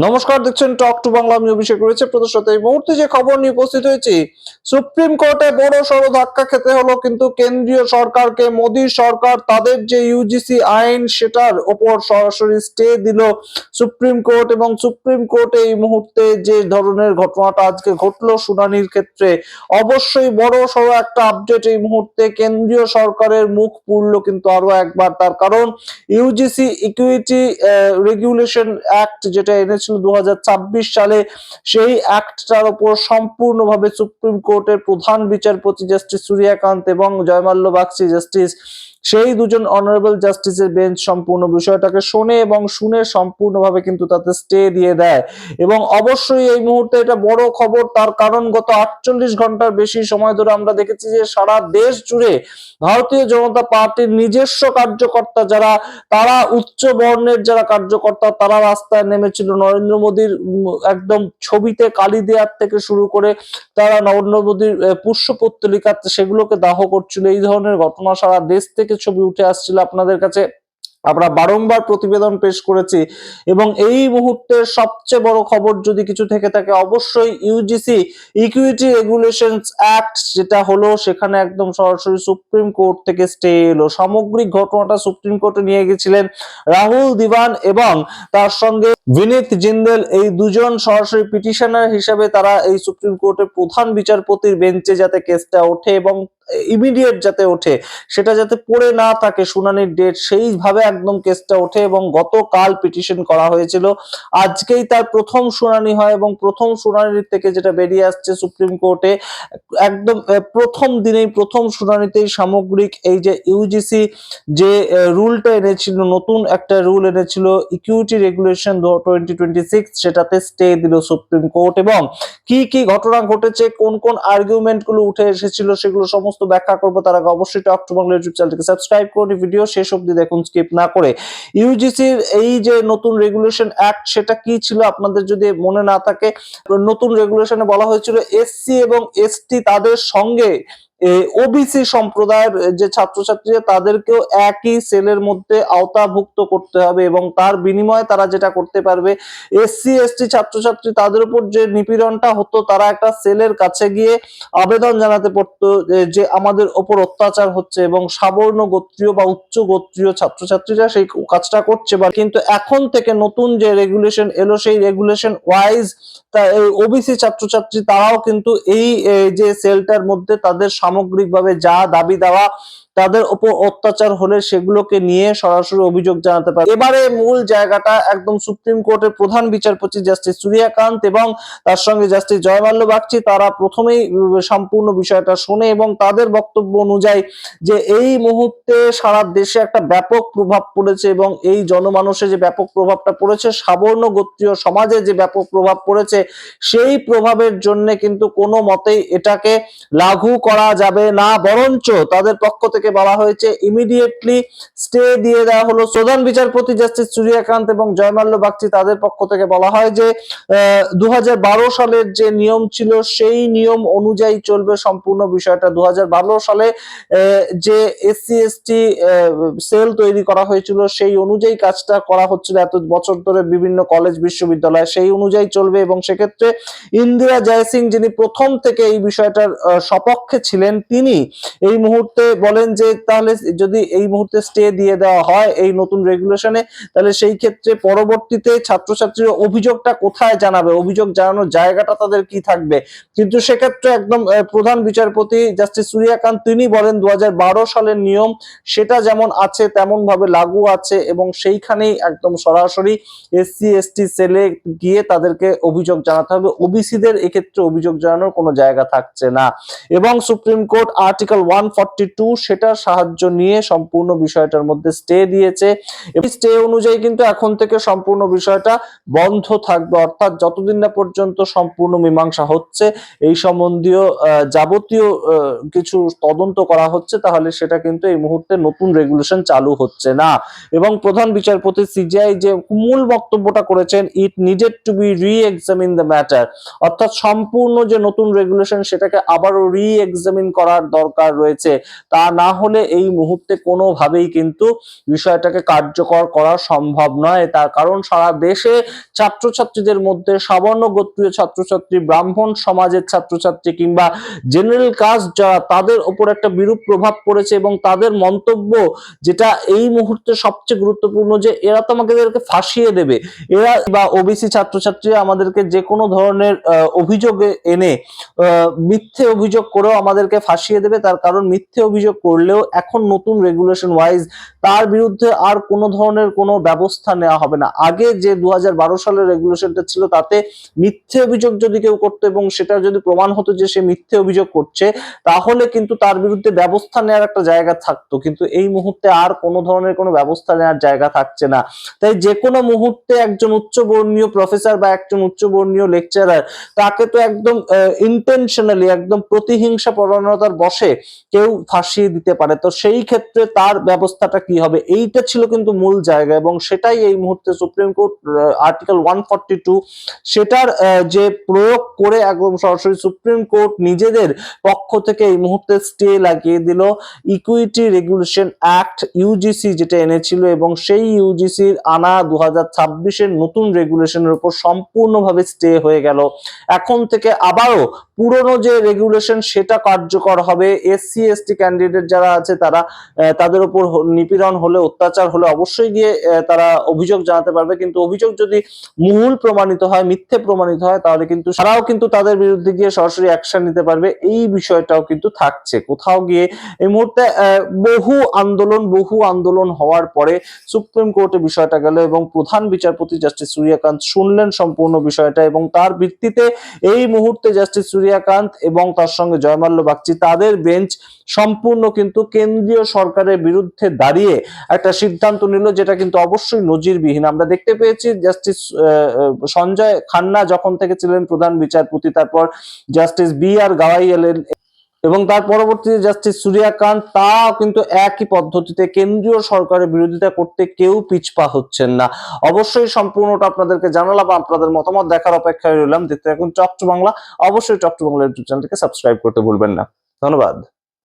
নমস্কার, দেখছেন talk to Bangla. আমি অভিষেক রয়েছে আপনাদের সাথে। এই মুহূর্তে যে খবর নিয়ে উপস্থিত হয়েছি, সুপ্রিম কোর্টে বড় সড় ধাক্কা খেতে হলো কিন্তু কেন্দ্রীয় সরকারকে। মোদী সরকার তাদের যে ইউজিসি আইন সেটার ওপর সরাসরি স্টে দিল সুপ্রিম কোর্ট, এবং সুপ্রিম কোর্টে এই মুহূর্তে যে ধরনের ঘটনাটা আজকে ঘটলো শুনানির ক্ষেত্রে, অবশ্যই বড় সড় একটা আপডেট। এই মুহূর্তে কেন্দ্রীয় সরকারের মুখ পুড়লো কিন্তু আরো একবার, তার কারণ ইউজিসি ইকুইটি রেগুলেশন অ্যাক্ট যেটা এনেছিল 2026 সালে, সেই অ্যাক্টটার উপর সম্পূর্ণভাবে সুপ্রিম কোর্টের প্রধান বিচারপতি জাস্টিস সূর্যকান্ত এবং জয়মাল্য বাগচি জাস্টিস, সেই দুজন অনারেবল জাস্টিসের বেঞ্চ সম্পূর্ণ বিষয়টাকে শোনে এবং শুনে সম্পূর্ণভাবে কিন্তু তাতে স্টে দিয়ে দেয়। এবং অবশ্যই এই মুহূর্তে এটা বড় খবর, তার কারণ গত 48 ঘন্টার বেশি সময় ধরে আমরা দেখেছি যে সারা দেশ জুড়ে ভারতীয় জনতা পার্টির নিজস্ব কার্যকর্তা যারা, তারা উচ্চ বর্ণের যারা কার্যকর্তা, তারা রাস্তায় নেমেছিল নরেন্দ্র মোদীর একদম ছবিতে কালি দেওয়ার থেকে শুরু করে তারা নরেন্দ্র মোদীর পুষ্পপত্তলিকা সেগুলোকে দাহ করছিল। এই ধরনের ঘটনা সারা দেশ থেকে ছবি উঠে আসছিল আপনাদের কাছে, আমরা বারংবার প্রতিবেদন পেশ করেছি। এবং এই মুহূর্তের সবচেয়ে বড় খবর যদি কিছু থেকে থাকে, অবশ্যই ইউজিসি ইকুইটি রেগুলেশনস অ্যাক্ট যেটা হলো, সেখানে একদম সরাসরি সুপ্রিম কোর্ট থেকে স্টে এলো। সামগ্রিক ঘটনাটা সুপ্রিম কোর্টে নিয়ে গেছিলেন রাহুল দিবান এবং তার সঙ্গে বিনীত জিন্দেল, এই দুজন সরাসরি পিটিশনার হিসেবে তারা এই সুপ্রিম কোর্টের প্রধান বিচারপতির বেঞ্চে যাতে কেসটা ওঠে এবং ইমিডিয়েট যাতে ওঠে, সেটা যাতে পড়ে না থাকে শুনানির ডেট, সেইভাবে একদম কেসটা ওঠে। এবং গতকাল পিটিশন করা হয়েছিল, আজকেই তার প্রথম শুনানি হয় এবং প্রথম শুনানির থেকে যেটা বেরিয়ে আসছে সুপ্রিম কোর্টে, একদম প্রথম দিনেই প্রথম শুনানিতেই সামগ্রিক এই যে ইউজিসি যে রুলটা এনেছিল, নতুন একটা রুল এনেছিল ইকুইটি রেগুলেশন 2026, সেটাতে স্টে দিল সুপ্রিম কোর্ট। এবং কি কি ঘটনা ঘটেছে, কোন কোন আর্গুমেন্ট গুলো উঠে এসেছিল, সেগুলো সমস্ত ব্যাখ্যা করবো। তার আগে অবশ্যই টক টু বাংলা ইউটিউব চ্যানেলটিকে সাবস্ক্রাইব করুন, ভিডিও শেষ অবধি দেখুন স্কিপ না করে। ইউজিসির এই যে নতুন রেগুলেশন অ্যাক্ট, সেটা কি ছিল আপনাদের যদি মনে না থাকে, নতুন রেগুলেশনে বলা হয়েছিল এসসি এবং এসটি তাদের সঙ্গে ওবিসি সম্প্রদায়ের যে ছাত্রছাত্রীরা, তাদেরকেও একই সেলের মধ্যে আওতাভুক্ত করতে হবে এবং তার বিনিময়ে তারা যেটা করতে পারবে, এসসি এসটি ছাত্রছাত্রী তাদের উপর যে নিপীড়নটা হতো, তারা একটা সেলের কাছে গিয়ে আবেদন জানাতে পারতো যে আমাদের ওপর অত্যাচার হচ্ছে, এবং সাবর্ণ গোত্রীয় বা উচ্চ গোত্রীয় ছাত্রছাত্রীরা সেই কাজটা করছে। বা কিন্তু এখন থেকে নতুন যে রেগুলেশন এলো, সেই রেগুলেশন ওয়াইজ ওবিসি ছাত্রছাত্রী তারাও কিন্তু এই যে সেলটার মধ্যে তাদের সামগ্রিকভাবে যা দাবি দেওয়া, তাদের উপর অত্যাচার হলে সেগুলোকে নিয়ে সরাসরি অভিযোগ জানাতে পারে। এবারে মূল জায়গাটা একদম সুপ্রিম কোর্টের প্রধান বিচারপতি জাস্টিস সূর্যকান্ত এবং তার সঙ্গে জাস্টিস জয়মাল্য বাগচি, তারা প্রথমেই সম্পূর্ণ বিষয়টা শোনে এবং তাদের বক্তব্য অনুযায়ী যে এই মুহূর্তে সারা দেশে একটা ব্যাপক প্রভাব পড়েছে এবং এই জনমানসে যে ব্যাপক প্রভাবটা পড়েছে, সাবর্ণ গোত্রীয় সমাজে যে ব্যাপক প্রভাব পড়েছে, সেই প্রভাবের জন্য কিন্তু কোনো মতেই এটাকে লাঘু করা যাবে না, বরঞ্চ তাদের পক্ষ থেকে বলা হয়েছে ইমিডিয়েটলি স্টে দিয়ে দেওয়া হলো। প্রধান বিচারপতি জাস্টিস সূর্যকান্ত এবং জয়মাল্য বাগচি, তাদের পক্ষ থেকে বলা হয় যে 2012 সালের যে নিয়ম ছিল, সেই নিয়ম অনুযায়ী চলবে সম্পূর্ণ বিষয়টা। 2012 সালে যে এসসি এসটি সেল তৈরি করা হয়েছিল, সেই অনুযায়ী কাজটা করা হচ্ছিল এত বছর ধরে বিভিন্ন কলেজ বিশ্ববিদ্যালয়ে, সেই অনুযায়ী চলবে। এবং সেক্ষেত্রে ইন্দিরা জয়সিং, যিনি প্রথম থেকে এই বিষয়টার সপক্ষে ছিলেন, তিনি এই মুহূর্তে বলেন যে তাহলে যদি এই মুহূর্তে স্টে দিয়ে দেওয়া হয় এই নতুন রেগুলেশনে, তাহলে সেই ক্ষেত্রে পরবর্তীতে ছাত্রছাত্রীর অভিযোগটা কোথায় জানাবে, অভিযোগ জানানোর জায়গাটা তাদের কি থাকবে। কিন্তু সেক্ষেত্রে একদম প্রধান বিচারপতি জাস্টিস সূর্যকান্ত তিনি বলেন 2012 সালের নিয়ম সেটা যেমন আছে তেমন ভাবে লাগু আছে, এবং সেইখানেই একদম সরাসরি এসসি এসটি সেলে গিয়ে তাদেরকে অভিযোগ জানাতে হবে, ওবিসিদের এক্ষেত্রে অভিযোগ জানানোর কোনো জায়গা থাকছে না। এবং সুপ্রিম কোর্ট আর্টিকেল 142 সেটার সাহায্য নিয়ে সম্পূর্ণ বিষয়টার মধ্যে স্টে দিয়েছে। এই স্টে অনুযায়ী কিন্তু এখন থেকে সম্পূর্ণ বিষয়টা বন্ধ থাকবে, অর্থাৎ যতদিন না পর্যন্ত সম্পূর্ণ মীমাংসা হচ্ছে, এই সম্বন্ধীয় যাবতীয় কিছু তদন্ত করা হচ্ছে, তাহলে সেটা কিন্তু এই মুহূর্তে নতুন রেগুলেশন চালু হচ্ছে না। এবং প্রধান বিচারপতি সিজিআই যে মূল বক্তব্যটা করেছেন, it needed to be re-examine the matter, অর্থাৎ সম্পূর্ণ যে নতুন রেগুলেশন সেটাকে আবারও রি-এক্সামিন করার দরকার রয়েছে। তা না হলে এই মুহূর্তে কোনোভাবেই কিন্তু বিষয়টাকে কার্যকর করা সম্ভব নয়। তার কারণ সারা দেশে ছাত্রছাত্রীদের মধ্যে সাবর্ণ গোত্রীয় ছাত্রছাত্রী, ব্রাহ্মণ সমাজের ছাত্রছাত্রী কিংবা জেনারেল কাস্ট যারা, তাদের উপর একটা বিরূপ প্রভাব পড়েছে এবং তাদের মন্তব্য যেটা এই মুহূর্তে সবচেয়ে গুরুত্বপূর্ণ, যে এরা তো আমাদেরকে ফাঁসিয়ে দেবে, এরা বা ওবিসি ছাত্রছাত্রীরা আমাদেরকে যে কোনো ধরনের অভিযোগে এনে মিথ্যে অভিযোগ করেও আমাদেরকে ফাঁসিয়ে দেবে। তার কারণ মিথ্যে অভিযোগ করলেও এখন নতুন রেগুলেশন ওয়াইজ তার বিরুদ্ধে আর কোনো ধরনের কোনো ব্যবস্থা নেওয়া হবে না। আগে যে 2012 সালের রেগুলেশনটা ছিল তাতে মিথ্যে অভিযোগ যদি কেউ করতো এবং সেটা যদি প্রমাণ হতো যে সে মিথ্যে অভিযোগ করছে, তাহলে কিন্তু তার বিরুদ্ধে ব্যবস্থা নেওয়ার একটা জায়গা থাকতো, কিন্তু এই মুহূর্তে আর কোনো ধরনের কোনো ব্যবস্থা নেওয়ার জায়গা থাকছে না। তাই যে কোনো মুহূর্তে একজন উচ্চবর্ণীয় প্রফেসর বা একজন উচ্চবর্ণীয় লেকচারার, তাকে তো একদম ইন্টেনশনালি একদম প্রতিহিংসা প্রবণতার বশে কেউ ফাঁসিয়ে দিতে পারে। তো সেই ক্ষেত্রে তার ব্যবস্থাটা কি হবে, এইটা ছিল কিন্তু মূল জায়গা, এবং সেটাই এই মুহূর্তে সুপ্রিম কোর্ট আর্টিকেল 142 সেটার যে প্রয়োগ করে একদম সরাসরি সুপ্রিম কোর্ট নিজেদের পক্ষ থেকে এই মুহূর্তে স্টে লাগিয়ে দিল ইকুইটি রেগুলেশন অ্যাক্ট ইউজিসি যেটা এনেছিল, এবং সেই ইউজিসির আনা 2026-এর নতুন রেগুলেশনের উপর সম্পূর্ণভাবে স্টে হয়ে গেল। এখন থেকে আবারও পুরনো যে রেগুলেশন সেটা কার্যকর হবে। এসসি এসটি ক্যান্ডিডেট যারা আছে তারা তাদের উপর নিপীড়ন হলে, অত্যাচার হলে অবশ্যই গিয়ে তারা অভিযোগ জানাতে পারবে, কিন্তু অভিযোগ যদি মূল প্রমাণিত হয়, মিথ্যে প্রমাণিত হয়, তাহলে কিন্তু তারাও কিন্তু তাদের বিরুদ্ধে গিয়ে সরাসরি অ্যাকশন নিতে পারবে। এই বিষয়টাও কিন্তু থাকছে কোথাও গিয়ে। এই মুহূর্তে বহু আন্দোলন হওয়ার পরে সুপ্রিম কোর্টে বিষয়টা গেল এবং প্রধান বিচারপতি জাস্টিস সূর্যকান্ত শুনলেন সম্পূর্ণ বিষয়টা, এবং তার ভিত্তিতে এই মুহূর্তে জাস্টিস সূর্যকান্ত এবং তার সঙ্গে জয়মাল্য বাগচি তাদের বেঞ্চ সম্পূর্ণ কিন্তু কেন্দ্রীয় সরকারের বিরুদ্ধে দাঁড়িয়ে একটা সিদ্ধান্ত নিল, যেটা কিন্তু অবশ্যই নজিরবিহীন। আমরা দেখতে পেয়েছি জাস্টিস সঞ্জয় খান্না যখন থেকে ছিলেন প্রধান বিচারপতি, তারপর জাস্টিস BR গাওয়াই এলেন, এবং তার পরবর্তীতে জাস্টিস সূর্যকান্ত, তা কিন্তু একই পদ্ধতিতে কেন্দ্রীয় সরকারের বিরোধিতা করতে কেউ পিছপা হচ্ছেন না। অবশ্যই সম্পূর্ণটা আপনাদেরকে জানালাম, আপনাদের মতামত দেখার অপেক্ষায় রইলাম। দেখতে থাকুন টক টু বাংলা। অবশ্যই টক টু বাংলা ইউটিউব চ্যানেলটিকে সাবস্ক্রাইব করতে ভুলবেন না। ধন্যবাদ।